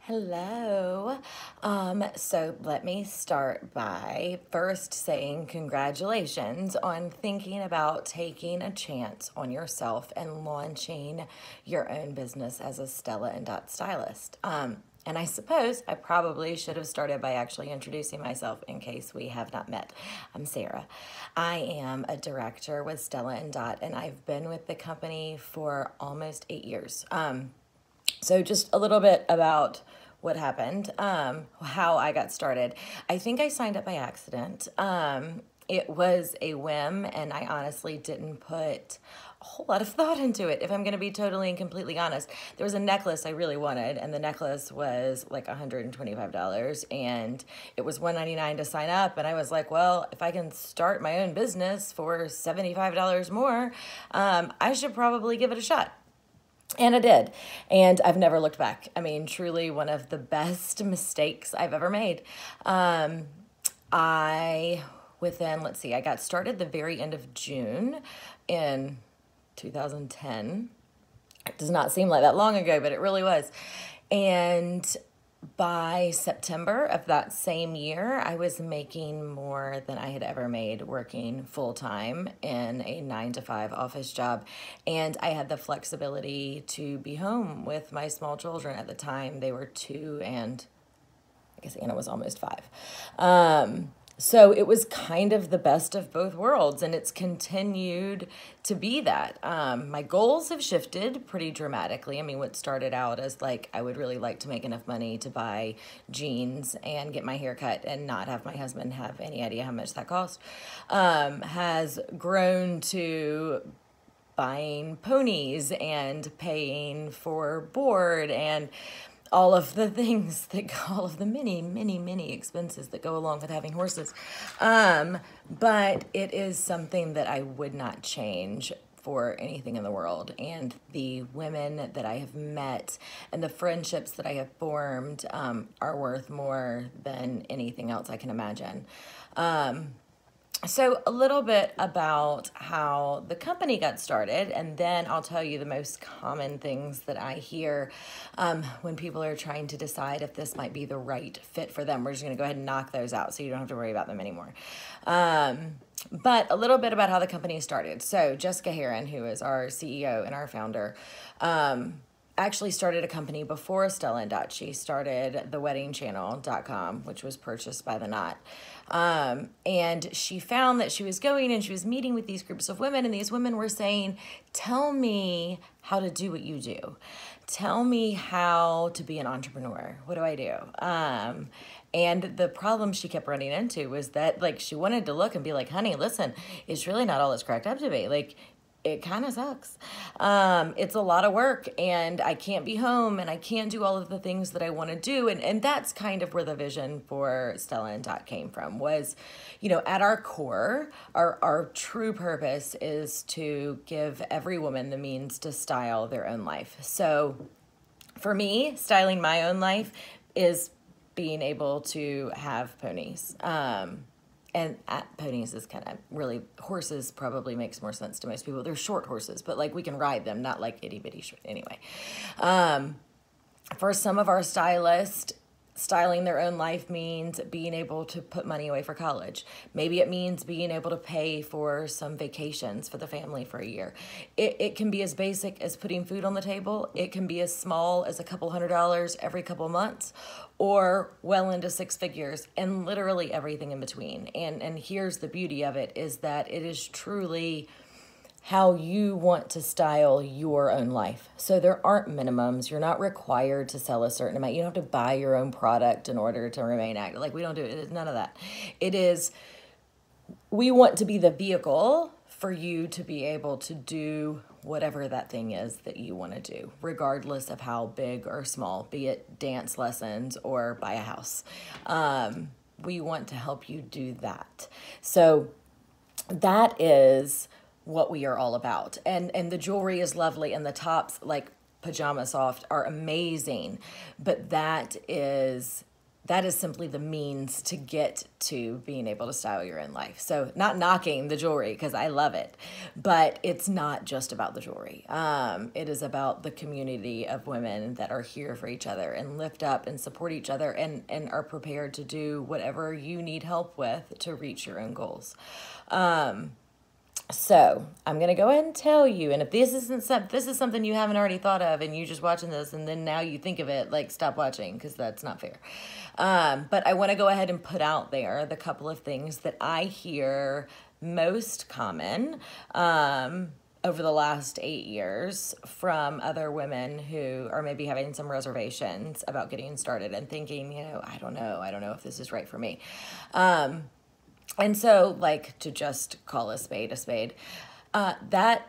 Hello. So let me start by first saying congratulations on thinking about taking a chance on yourself and launching your own business as a Stella and Dot stylist. And I suppose I probably should have started by actually introducing myself in case we have not met. I'm Sarah. I am a director with Stella and Dot, and I've been with the company for almost 8 years. So just a little bit about what happened, how I got started. I think I signed up by accident. It was a whim, and I honestly didn't put a whole lot of thought into it, if I'm going to be totally and completely honest. There was a necklace I really wanted, and the necklace was like $125, and it was $199 to sign up, and I was like, well, if I can start my own business for $75 more, I should probably give it a shot. And I did. And I've never looked back. I mean, truly one of the best mistakes I've ever made. I got started the very end of June in 2010. It does not seem like that long ago, but it really was. And by September of that same year, I was making more than I had ever made working full-time in a 9 to 5 office job. And I had the flexibility to be home with my small children. At the time, they were 2 and I guess Anna was almost 5. So it was kind of the best of both worlds, and it's continued to be that. My goals have shifted pretty dramatically. I mean, what started out as like, I would really like to make enough money to buy jeans and get my hair cut and not have my husband have any idea how much that cost, has grown to buying ponies and paying for board and all of the things all of the many expenses that go along with having horses. But it is something that I would not change for anything in the world. And the women that I have met and the friendships that I have formed are worth more than anything else I can imagine. So a little bit about how the company got started, and then I'll tell you the most common things that I hear when people are trying to decide if this might be the right fit for them. We're just going to go ahead and knock those out so you don't have to worry about them anymore. But a little bit about how the company started. So Jessica Heron, who is our CEO and our founder, actually started a company before Stella and Dot. She started theweddingchannel.com, which was purchased by The Knot. And she found that she was going and she was meeting with these groups of women, and these women were saying, tell me how to do what you do. Tell me how to be an entrepreneur. What do I do? And the problem she kept running into was that, like, she wanted to look and be like, honey, listen, it's really not all it's cracked up to be. Like, it kind of sucks. It's a lot of work, and I can't be home, and I can't do all of the things that I want to do. And that's kind of where the vision for Stella and Dot came from, was, you know, at our core, our true purpose is to give every woman the means to style their own life. So for me, styling my own life is being able to have ponies. And ponies is kind of really, horses probably makes more sense to most people. They're short horses, but like we can ride them, not like itty bitty short. Anyway, for some of our stylists, styling their own life means being able to put money away for college. Maybe it means being able to pay for some vacations for the family for a year. It can be as basic as putting food on the table. It can be as small as a couple $100 every couple months, or well into 6 figures, and literally everything in between. And here's the beauty of it, is that it is truly how you want to style your own life. So there aren't minimums. You're not required to sell a certain amount. You don't have to buy your own product in order to remain active. Like, we don't do it. It's none of that. It is, we want to be the vehicle for you to be able to do whatever that thing is that you want to do, regardless of how big or small, be it dance lessons or buy a house. We want to help you do that. So that is what we are all about. And the jewelry is lovely, and the tops, like Pajama Soft, are amazing. But that is that is simply the means to get to being able to style your own life. So not knocking the jewelry, because I love it, but it's not just about the jewelry. It is about the community of women that are here for each other and lift up and support each other, and are prepared to do whatever you need help with to reach your own goals. So I'm going to go ahead and tell you, and if this is something you haven't already thought of and you just watching this and then now you think of it, like, stop watching, because that's not fair. But I want to go ahead and put out there the couple of things that I hear most common over the last 8 years from other women who are maybe having some reservations about getting started and thinking, I don't know if this is right for me. And so, like, to just call a spade, that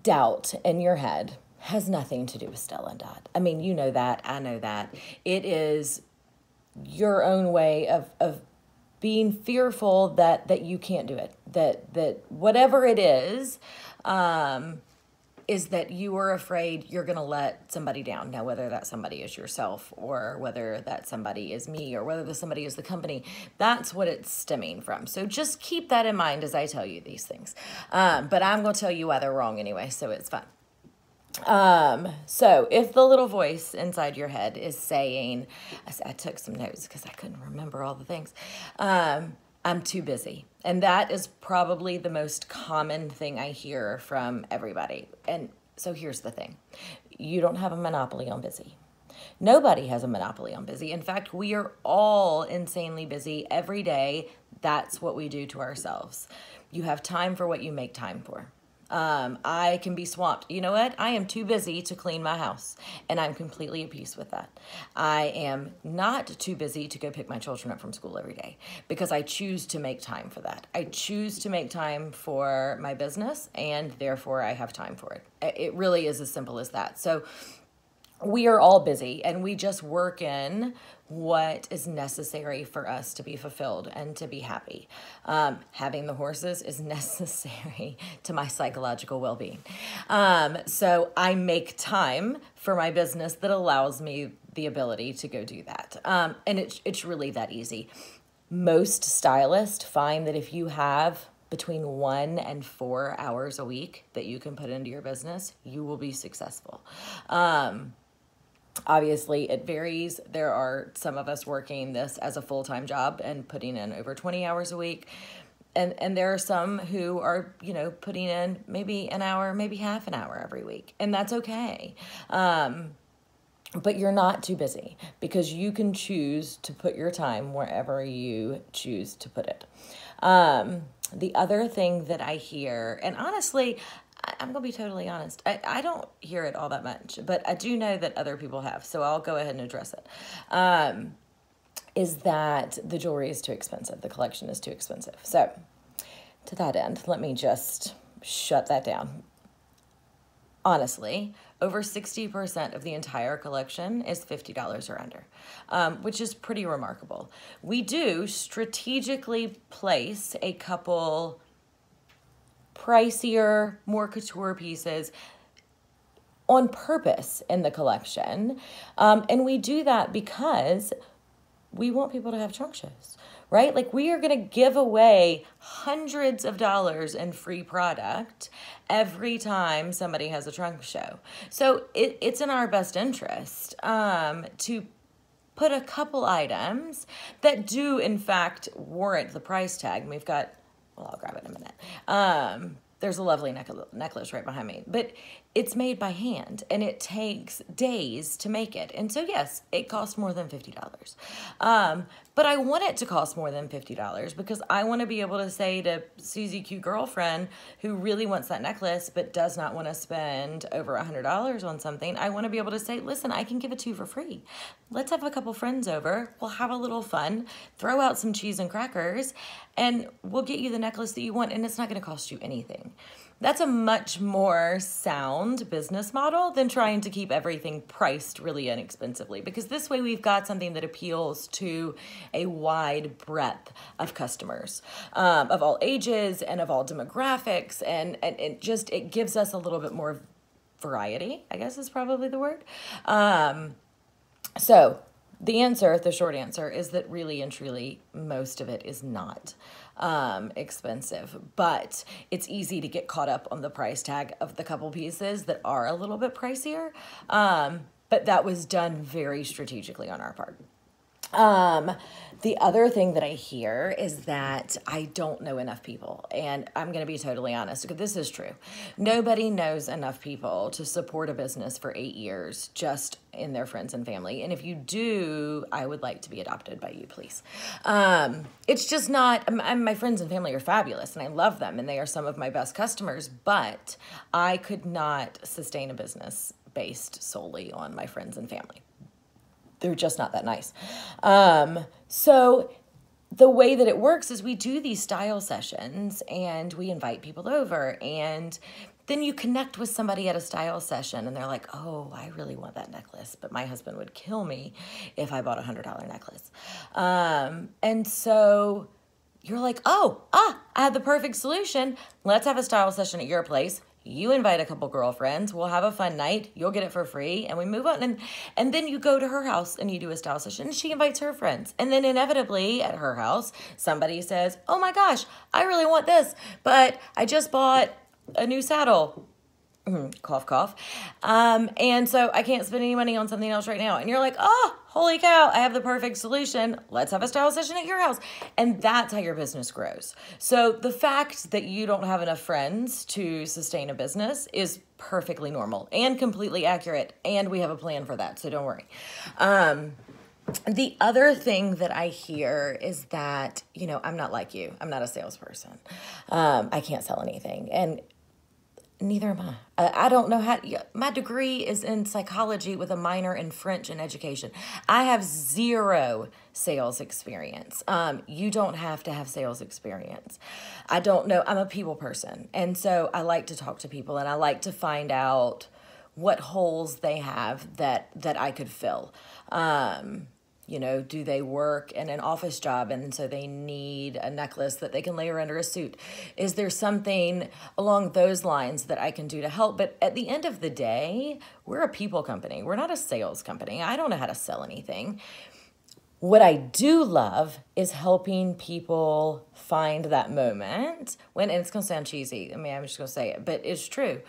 doubt in your head has nothing to do with Stella and Dot. I mean, you know that, I know that. It is your own way of being fearful that you can't do it, that whatever it is that you are afraid you're going to let somebody down. Now, whether that somebody is yourself, or whether that somebody is me, or whether the somebody is the company, that's what it's stemming from. So just keep that in mind as I tell you these things. But I'm going to tell you why they're wrong anyway, so it's fun. So if the little voice inside your head is saying, I took some notes because I couldn't remember all the things. I'm too busy. And that is probably the most common thing I hear from everybody. And so here's the thing. You don't have a monopoly on busy. Nobody has a monopoly on busy. In fact, we are all insanely busy every day. That's what we do to ourselves. You have time for what you make time for. I can be swamped. You know what? I am too busy to clean my house, and I'm completely at peace with that. I am not too busy to go pick my children up from school every day, because I choose to make time for that. I choose to make time for my business, and therefore I have time for it. It really is as simple as that. So we are all busy, and we just work in what is necessary for us to be fulfilled and to be happy. Having the horses is necessary to my psychological well-being. So I make time for my business that allows me the ability to go do that. And it's really that easy. Most stylists find that if you have between 1 and 4 hours a week that you can put into your business, you will be successful. Obviously, it varies. There are some of us working this as a full-time job and putting in over 20 hours a week. And there are some who are, putting in maybe an hour, maybe half an hour every week. And that's okay. But you're not too busy, because you can choose to put your time wherever you choose to put it. The other thing that I hear, and honestly, I'm going to be totally honest, I don't hear it all that much, but I do know that other people have, so I'll go ahead and address it, is that the jewelry is too expensive. The collection is too expensive. So to that end, let me just shut that down. Honestly, over 60% of the entire collection is $50 or under, which is pretty remarkable. We do strategically place a couple pricier, more couture pieces on purpose in the collection. And we do that because we want people to have trunk shows, right? Like, we are going to give away hundreds of dollars in free product every time somebody has a trunk show. So it's in our best interest to put a couple items that do, in fact, warrant the price tag. And we've got, well, I'll grab it in a minute. There's a lovely necklace right behind me, but it's made by hand, and it takes days to make it. And so, yes, it costs more than $50. But I want it to cost more than $50 because I want to be able to say to Susie Q girlfriend who really wants that necklace but does not want to spend over $100 on something, I want to be able to say, listen, I can give it to you for free. Let's have a couple friends over. We'll have a little fun, throw out some cheese and crackers, and we'll get you the necklace that you want, and it's not going to cost you anything. That's a much more sound business model than trying to keep everything priced really inexpensively, because this way we've got something that appeals to a wide breadth of customers, of all ages and of all demographics, and it gives us a little bit more variety, I guess is probably the word. So the short answer is that really and truly, most of it is not expensive, but it's easy to get caught up on the price tag of the couple pieces that are a little bit pricier. But that was done very strategically on our part. The other thing that I hear is that I don't know enough people, and I'm going to be totally honest, because this is true. Nobody knows enough people to support a business for 8 years just in their friends and family. And if you do, I would like to be adopted by you, please. It's just not, my friends and family are fabulous and I love them and they are some of my best customers, but I could not sustain a business based solely on my friends and family. They're just not that nice. So the way that it works is we do these style sessions and we invite people over, and then you connect with somebody at a style session and they're like, oh, I really want that necklace, but my husband would kill me if I bought a $100 necklace. And so you're like, I have the perfect solution. Let's have a style session at your place. You invite a couple girlfriends, we'll have a fun night, you'll get it for free, and we move on. And then you go to her house and you do a style session, and she invites her friends. And then inevitably at her house, somebody says, oh my gosh, I really want this, but I just bought a new saddle. Cough, cough. And so I can't spend any money on something else right now. And you're like, oh, holy cow, I have the perfect solution. Let's have a style session at your house. And that's how your business grows. So the fact that you don't have enough friends to sustain a business is perfectly normal and completely accurate. And we have a plan for that. So don't worry. The other thing that I hear is that, I'm not like you. I'm not a salesperson. I can't sell anything. And neither am I. I don't know how. My degree is in psychology with a minor in French and education. I have 0 sales experience. You don't have to have sales experience. I don't know. I'm a people person. And so I like to talk to people and I like to find out what holes they have that I could fill. Do they work in an office job and so they need a necklace that they can layer under a suit? Is there something along those lines that I can do to help? But at the end of the day, we're a people company. We're not a sales company. I don't know how to sell anything. What I do love is helping people find that moment when, and it's going to sound cheesy. I'm just going to say it, but it's true.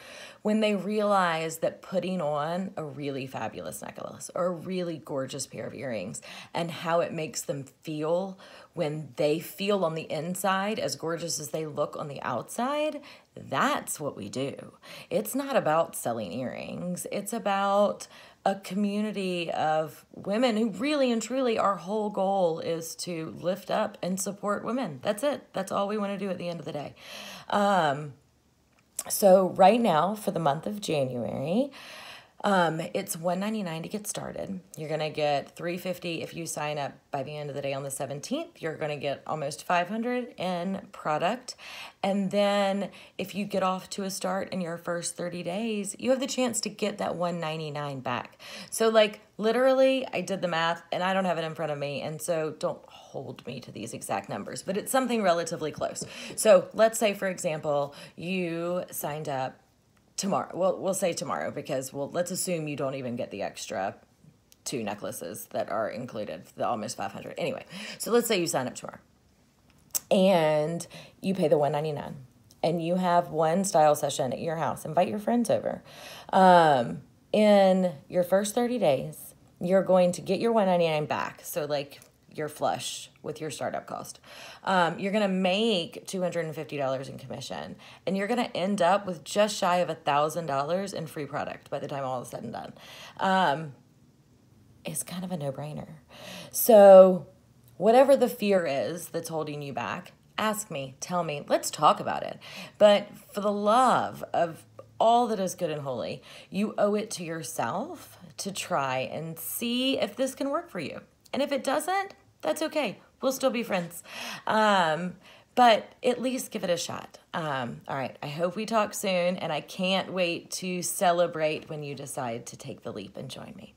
When they realize that putting on a really fabulous necklace or a really gorgeous pair of earrings and how it makes them feel when they feel on the inside as gorgeous as they look on the outside, that's what we do. It's not about selling earrings. It's about a community of women who really and truly, our whole goal is to lift up and support women. That's it. That's all we want to do at the end of the day. So right now for the month of January, it's $199 to get started. You're going to get $350 if you sign up by the end of the day on the 17th. You're going to get almost $500 in product. And then if you get off to a start in your first 30 days, you have the chance to get that $199 back. So literally I did the math and I don't have it in front of me. And so don't hold me to these exact numbers, but it's something relatively close. So let's say, for example, you signed up tomorrow. Well, we'll say tomorrow because let's assume you don't even get the extra 2 necklaces that are included, the almost 500. Anyway, so let's say you sign up tomorrow and you pay the $199 and you have one style session at your house. Invite your friends over. In your first 30 days, you're going to get your $199 back. So you're flush with your startup cost. You're going to make $250 in commission, and you're going to end up with just shy of $1,000 in free product by the time all is said and done. It's kind of a no-brainer. So whatever the fear is that's holding you back, ask me, tell me, let's talk about it. But for the love of all that is good and holy, you owe it to yourself to try and see if this can work for you. And if it doesn't, that's okay. We'll still be friends. But at least give it a shot. All right. I hope we talk soon, and I can't wait to celebrate when you decide to take the leap and join me.